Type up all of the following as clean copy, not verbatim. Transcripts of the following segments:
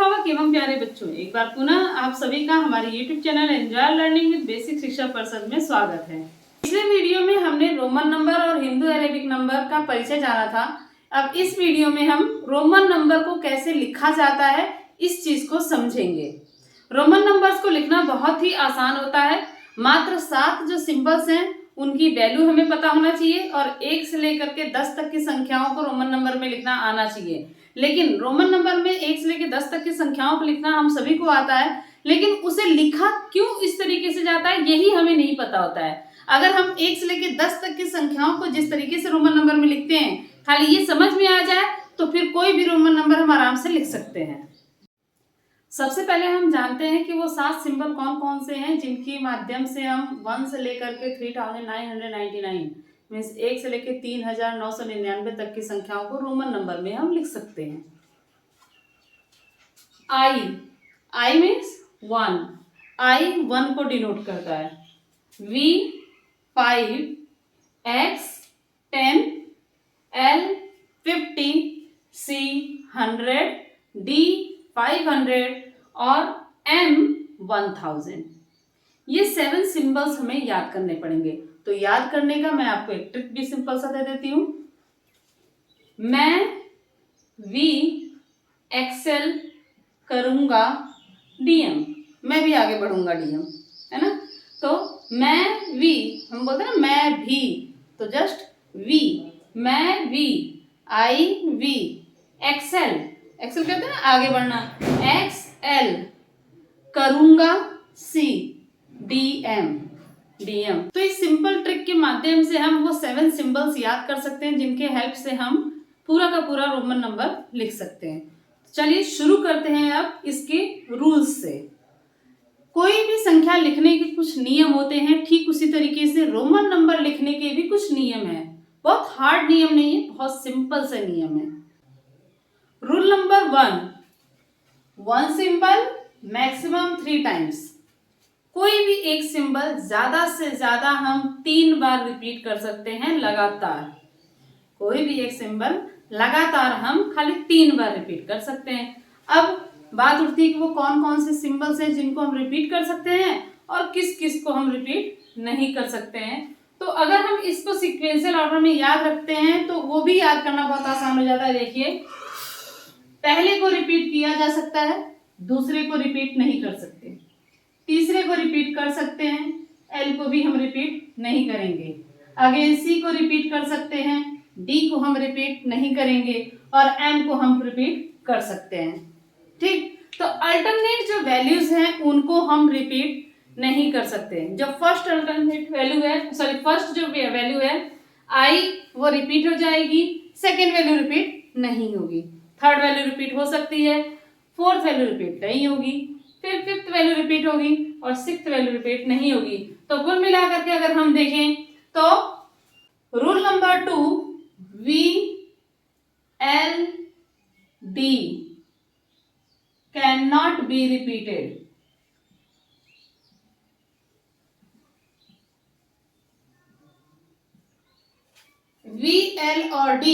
अभिभावक एवं प्यारे बच्चों, एक बार पुनः आप सभी का हमारे YouTube channel enjoy learning with basic शिक्षा परिषद में स्वागत है। पिछले वीडियो में हमने रोमन नंबर और हिंदू अरेबिक नंबर का परिचय जाना था। अब इस वीडियो में हम रोमन नंबर को कैसे लिखा जाता है इस चीज को समझेंगे। रोमन नंबर्स को लिखना बहुत ही आसान होता है। मात्र 7 जो सिंबल्स हैं उनकी वैल्यू हमें पता होना चाहिए और 1 से लेकर के 10 तक की संख्याओं को रोमन नंबर में लिखना आना चाहिए। लेकिन रोमन नंबर में 1 से लेकर 10 तक की संख्याओं को लिखना हम सभी को आता है, लेकिन उसे लिखा क्यों इस तरीके से जाता है यही हमें नहीं पता होता है। अगर हम 1 से लेकर 10 तक की संख्याओं को जिस तरीके से रोमन नंबर में लिखते हैं खाली ये समझ में आ जाए तो फिर कोई भी रोमन नंबर हम आराम से लिख सकते हैं। सबसे पहले हम जानते हैं कि वो 7 सिंबल कौन कौन से हैं जिनके माध्यम से हम 1 से लेकर के 3999 मीन्स 1 से लेकर 3999 तक की संख्याओं को रोमन नंबर में हम लिख सकते हैं। आई मीन्स 1, आई 1 को डिनोट करता है। V 5, X 10, L 50, C 100, D 500 और M 1000। ये 7 सिंबल्स हमें याद करने पड़ेंगे। तो याद करने का मैं आपको एक ट्रिक भी सिंपल सा दे देती हूँ। मैं V एक्सेल करूंगा DM, मैं भी आगे बढ़ूंगा DM, है ना। तो मैं V, हम बोलते हैं ना मैं भी, तो जस्ट V, मैं V, I V, excel, excel कहते हैं ना आगे बढ़ना, XL करूंगा C, DM। तो इस सिंपल ट्रिक के माध्यम से हम वो 7 सिंबल्स याद कर सकते हैं जिनके हेल्प से हम पूरा का पूरा रोमन नंबर लिख सकते हैं। चलिए शुरू करते हैं अब इसके रूल्स से। कोई भी संख्या लिखने के कुछ नियम होते हैं, ठीक उसी तरीके से रोमन नंबर लिखने के भी कुछ नियम है। बहुत हार्ड नियम नहीं है, बहुत सिंपल से नियम है। Rule number 1 symbol maximum 3 times. कोई भी एक सिंबल ज्यादा से ज्यादा हम 3 बार रिपीट कर सकते हैं लगातार। कोई भी एक सिंबल लगातार हम खाली 3 बार रिपीट कर सकते हैं। अब बात उठती है कि वो कौन कौन से सिंबल्स हैं जिनको हम रिपीट कर सकते हैं और किस किस को हम रिपीट नहीं कर सकते हैं। तो अगर हम इसको सीक्वेंशियल ऑर्डर में याद रखते हैं तो वो भी याद करना बहुत आसान हो जाता है। देखिए, पहले को रिपीट किया जा सकता है, दूसरे को रिपीट नहीं कर सकते, तीसरे को रिपीट कर सकते हैं, L को भी हम रिपीट नहीं करेंगे, अगेन C को रिपीट कर सकते हैं, D को हम रिपीट नहीं करेंगे और M को हम रिपीट कर सकते हैं। ठीक, तो अल्टरनेट जो वैल्यूज हैं उनको हम रिपीट नहीं कर सकते। जो फर्स्ट अल्टरनेट वैल्यू है, सॉरी फर्स्ट जो वैल्यू है I वो रिपीट हो जाएगी, सेकेंड वैल्यू रिपीट नहीं होगी, थर्ड वैल्यू रिपीट हो सकती है, फोर्थ वैल्यू रिपीट नहीं होगी, फिर फिफ्थ वैल्यू रिपीट होगी और सिक्स्थ वैल्यू रिपीट नहीं होगी। तो कुल मिलाकर के अगर हम देखें तो rule number 2 V L D can not be repeated. V L और D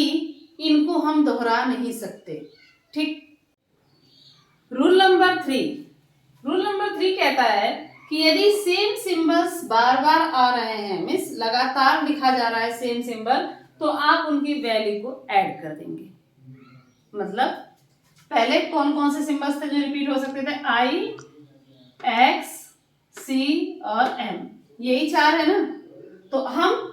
इनको हम दोहरा नहीं सकते। ठीक, रूल नंबर 3 कहता है कि यदि सेम सिंबल्स बार बार आ रहे हैं, मीन्स लगातार लिखा जा रहा है सेम सिंबल, तो आप उनकी वैल्यू को ऐड कर देंगे। मतलब पहले कौन कौन से सिंबल्स थे जो रिपीट हो सकते थे? I, X, C और M, यही 4 है ना। तो हम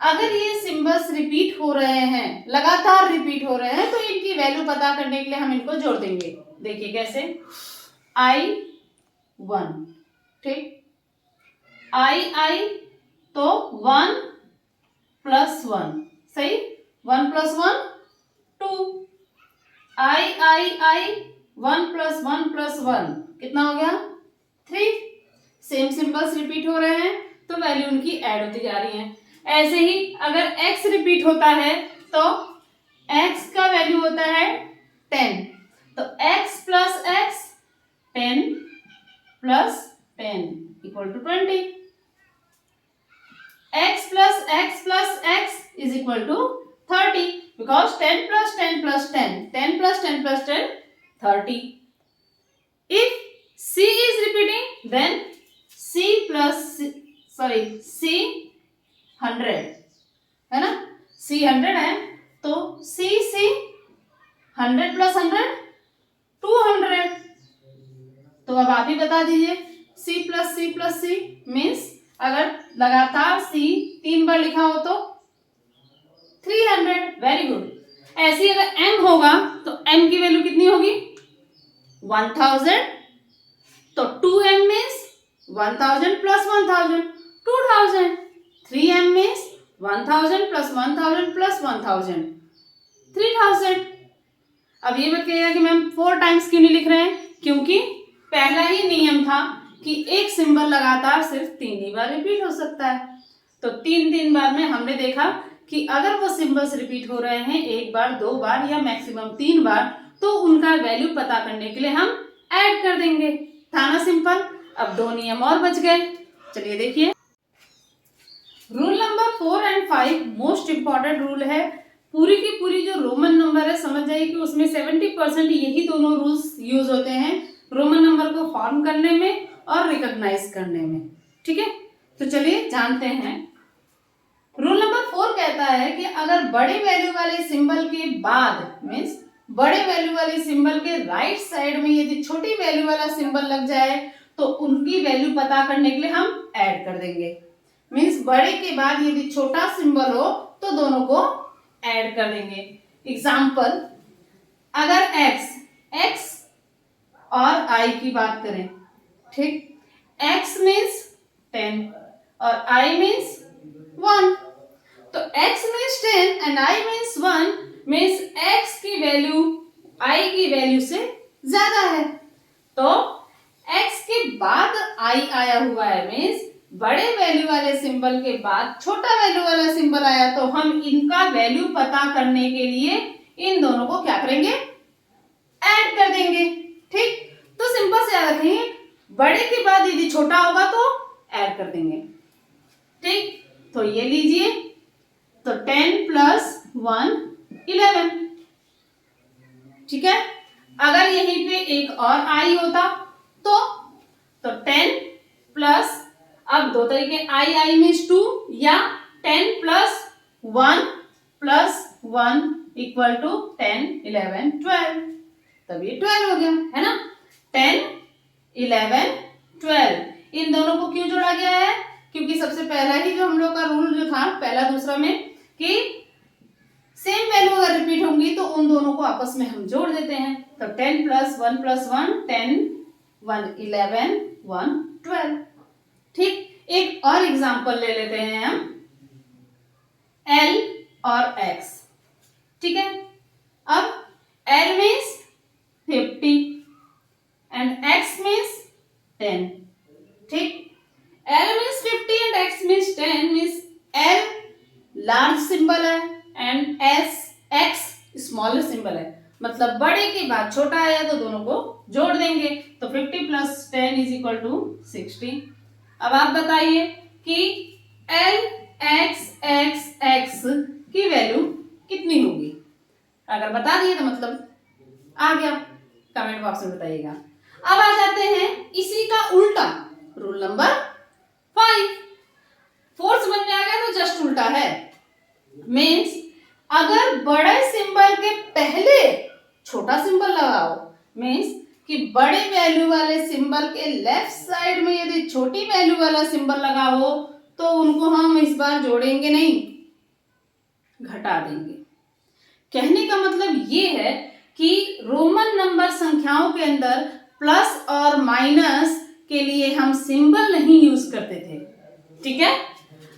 अगर ये सिंबल्स रिपीट हो रहे हैं, लगातार रिपीट हो रहे हैं, तो इनकी वैल्यू पता करने के लिए हम इनको जोड़ देंगे। देखिए कैसे, I 1, ठीक, I तो 1 + 1, सही, 1 + 1 2, I 1 + 1 + 1 कितना हो गया? 3। सेम सिंबल्स रिपीट हो रहे हैं तो वैल्यू उनकी ऐड होती जा रही है। ऐसे ही अगर x रिपीट होता है तो x का वैल्यू होता है 10, तो x + x 10 + 10 = 20, x + x + x = 30 because 10 + 10 + 10 + 10 + 10 + 10 30। If C is repeating then C 100 है ना, C 100 है तो C 100 प्लस 100 200। तो अब आप ही बता दीजिए C प्लस C मीन्स अगर लगातार C 3 बार लिखा हो तो 300। Very good. ऐसे अगर M होगा तो M की वैल्यू कितनी होगी 1000, तो 2M means 1000 plus 1000 2000। 3M means 1000 plus 1000 plus 1000 3000। अब ये मत कहिएगा कि मैम 4 टाइम्स क्यों नहीं लिख रहे हैं, क्योंकि पहला ही नियम था कि एक सिंबल लगातार सिर्फ 3 ही बार रिपीट हो सकता है। तो 3 बार में हमने देखा कि अगर वो सिंबल्स रिपीट हो रहे हैं 1 बार 2 बार या मैक्सिमम 3 बार, तो उनका वैल्यू पता करने के लिए हम ऐड कर देंगे। था ना सिंपल। अब 2 नियम और बच गए। चलिए देखिए, rule number 4 and 5 most important rule है। पूरी की पूरी जो रोमन नंबर है समझ जाइए कि उसमें 70% यही दोनों रूल्स यूज होते हैं रोमन नंबर को फॉर्म करने में और रिकॉग्नाइज करने में। ठीक है, तो चलिए जानते हैं। रूल नंबर 4 कहता है कि अगर बड़े वैल्यू वाले सिंबल के बाद मीन्स बड़े वैल्यू वाले सिंबल के राइट साइड में यदि छोटी वैल्यू वाला सिंबल लग जाए तो उनकी वैल्यू पता करने के लिए हम ऐड कर देंगे। मीन्स बड़े के बाद यदि छोटा सिंबल हो तो दोनों को ऐड कर देंगे। एग्जाम्पल, अगर x और i की बात करें, ठीक, x मीन्स 10 और i मीन्स 1, तो x means 10 and i means 1 means x की वैल्यू i की वैल्यू से ज्यादा है। तो x के बाद i आया हुआ है मीन्स बड़े वैल्यू वाले सिंबल के बाद छोटा वैल्यू वाला सिंबल आया, तो हम इनका वैल्यू पता करने के लिए इन दोनों को क्या करेंगे, ऐड कर देंगे। ठीक, तो सिंपल से याद रखेंगे, बड़े के बाद यदि छोटा होगा तो ऐड कर देंगे। ठीक, तो ये लीजिए, तो 10 प्लस 1 11। ठीक है, अगर यहीं पे एक और i होता तो 10 प्लस, अब 2 तरीके, i मीन्स 2 या 10 प्लस 1 प्लस 1 इक्वल टू 10 11 12, तब ये 12 हो गया है ना। 10 11 12 इन दोनों को क्यों जोड़ा गया है, क्योंकि सबसे पहला ही जो हम लोग का रूल जो था पहला दूसरा में कि सेम वैल्यू अगर रिपीट होंगी तो उन दोनों को आपस में हम जोड़ देते हैं। तो 10 प्लस 1 10 1 11 1 12। ठीक, एक और एग्जांपल ले लेते हैं हम, L और X। ठीक है, अब L means 50 and X means 10। ठीक, L means 50 and X means 10 means L large symbol है एंड X स्मॉलर सिंबल है, मतलब बड़े के बाद छोटा आया तो दोनों को जोड़ देंगे। तो 50 प्लस 10 इज इक्वल टू 60। अब आप बताइए कि L X की वैल्यू कितनी होगी। अगर बता दिए तो मतलब आ गया, कमेंट बॉक्स में बताइएगा। अब आ जाते हैं इसी का उल्टा, रूल नंबर 5। फोर्स बन जाएगा तो जस्ट उल्टा है। मीन्स अगर बड़े सिंबल के पहले छोटा सिंबल लगाओ, मीन्स कि बड़े वैल्यू वाले सिंबल के लेफ्ट साइड में यदि छोटी वैल्यू वाला सिंबल लगा हो तो उनको हम इस बार जोड़ेंगे नहीं, घटा देंगे। कहने का मतलब ये है कि रोमन नंबर संख्याओं के अंदर प्लस और माइनस के लिए हम सिंबल नहीं यूज करते थे। ठीक है,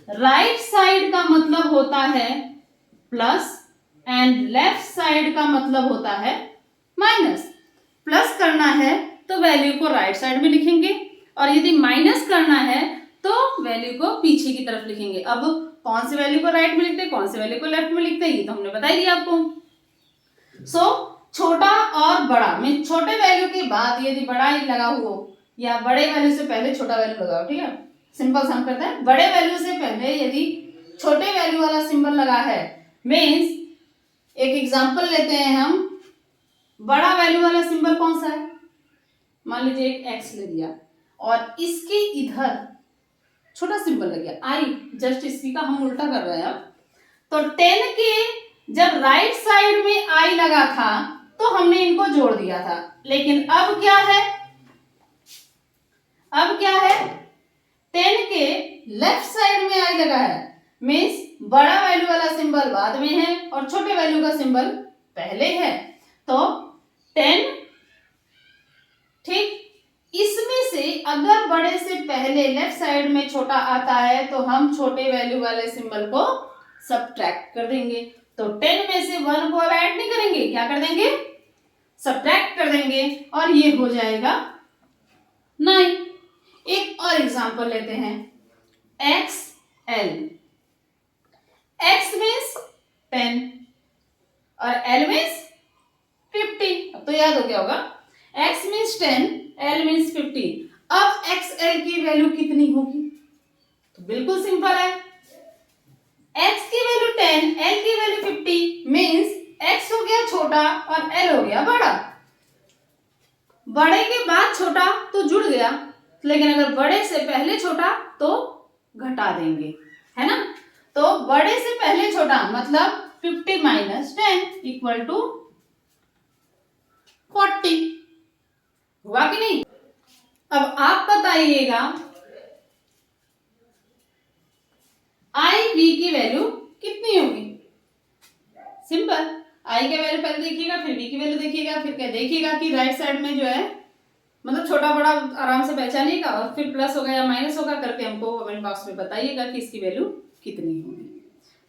राइट साइड का मतलब होता है प्लस एंड लेफ्ट साइड का मतलब होता है माइनस। प्लस करना है तो वैल्यू को राइट साइड में लिखेंगे और यदि माइनस करना है तो वैल्यू को पीछे की तरफ लिखेंगे। अब कौन सी वैल्यू को राइट में लिखते हैं, कौन सी वैल्यू को लेफ्ट में लिखते हैं, ये तो हमने बताई दिया आपको। सो छोटा और बड़ा में छोटे वैल्यू के बाद यदि बड़ा ही लगा हो या बड़े वैल्यू से पहले छोटा वैल्यू लगाओ। ठीक है, सिंपल सम करते हैं, बड़े वैल्यू से पहले यदि छोटे वैल्यू वाला सिंबल लगा है, मीन्स एक एग्जांपल लेते हैं हम, बड़ा वैल्यू वाला सिंबल कौन सा है, मान लीजिए एक एक्स ले लिया और इसके इधर छोटा सिंबल लग गया आई, जस्ट इसी का हम उल्टा कर रहे हैं अब। तो 10 के जब राइट साइड में आई लगा था तो हमने इनको जोड़ दिया था, लेकिन अब क्या है, अब क्या है, 10 के लेफ्ट साइड में आई लगा है, मीन्स बड़ा वैल्यू वाला सिंबल बाद में है और छोटे वैल्यू का सिंबल पहले है। तो 10, ठीक, इसमें से अगर बड़े से पहले लेफ्ट साइड में छोटा आता है तो हम छोटे वैल्यू वाले सिंबल को सब्ट्रैक्ट कर देंगे। तो 10 में से 1 को अब ऐड नहीं करेंगे, क्या कर देंगे, सब्ट्रैक्ट कर देंगे और ये हो जाएगा 9। एक और एग्जांपल लेते हैं, एक्स एल, एक्स मीन्स 10 और एल मीन्स 50। अब तो याद हो गया होगा, x मीन्स 10, l मीन्स 50। अब xl की वैल्यू कितनी होगी, तो बिल्कुल सिंपल है, x की वैल्यू 10, l की वैल्यू 50 मीन्स x हो गया छोटा और l हो गया बड़ा। बड़े के बाद छोटा तो जुड़ गया, लेकिन अगर बड़े से पहले छोटा तो घटा देंगे, है ना। तो बड़े से पहले छोटा मतलब 50 माइनस 10 इक्वल टू 40, हुआ कि नहीं। अब आप बताइएगा आई वी की वैल्यू कितनी होगी, सिंपल, आई के वैल्यू पहले देखिएगा, फिर वी की वैल्यू देखिएगा, फिर क्या देखिएगा कि राइट साइड में जो है मतलब छोटा बड़ा आराम से पहचानिएगा और फिर प्लस होगा या माइनस होगा करके हमको कमेंट बॉक्स में बताइएगा कि इसकी वैल्यू कितनी होगी।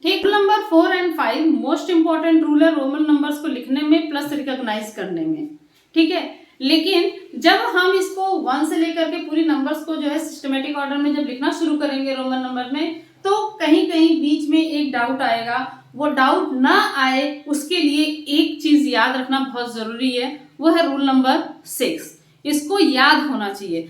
ठीक, number 4 and 5 most important rule है रोमन नंबर्स को लिखने में प्लस रिकॉग्नाइज करने में, ठीक है। लेकिन जब हम इसको 1 से लेकर के पूरी नंबर्स को जो है सिस्टमेटिक ऑर्डर में जब लिखना शुरू करेंगे रोमन नंबर में, तो कहीं कहीं बीच में एक डाउट आएगा। वो डाउट ना आए उसके लिए एक चीज याद रखना बहुत जरूरी है, वो है रूल नंबर 6। इसको याद होना चाहिए।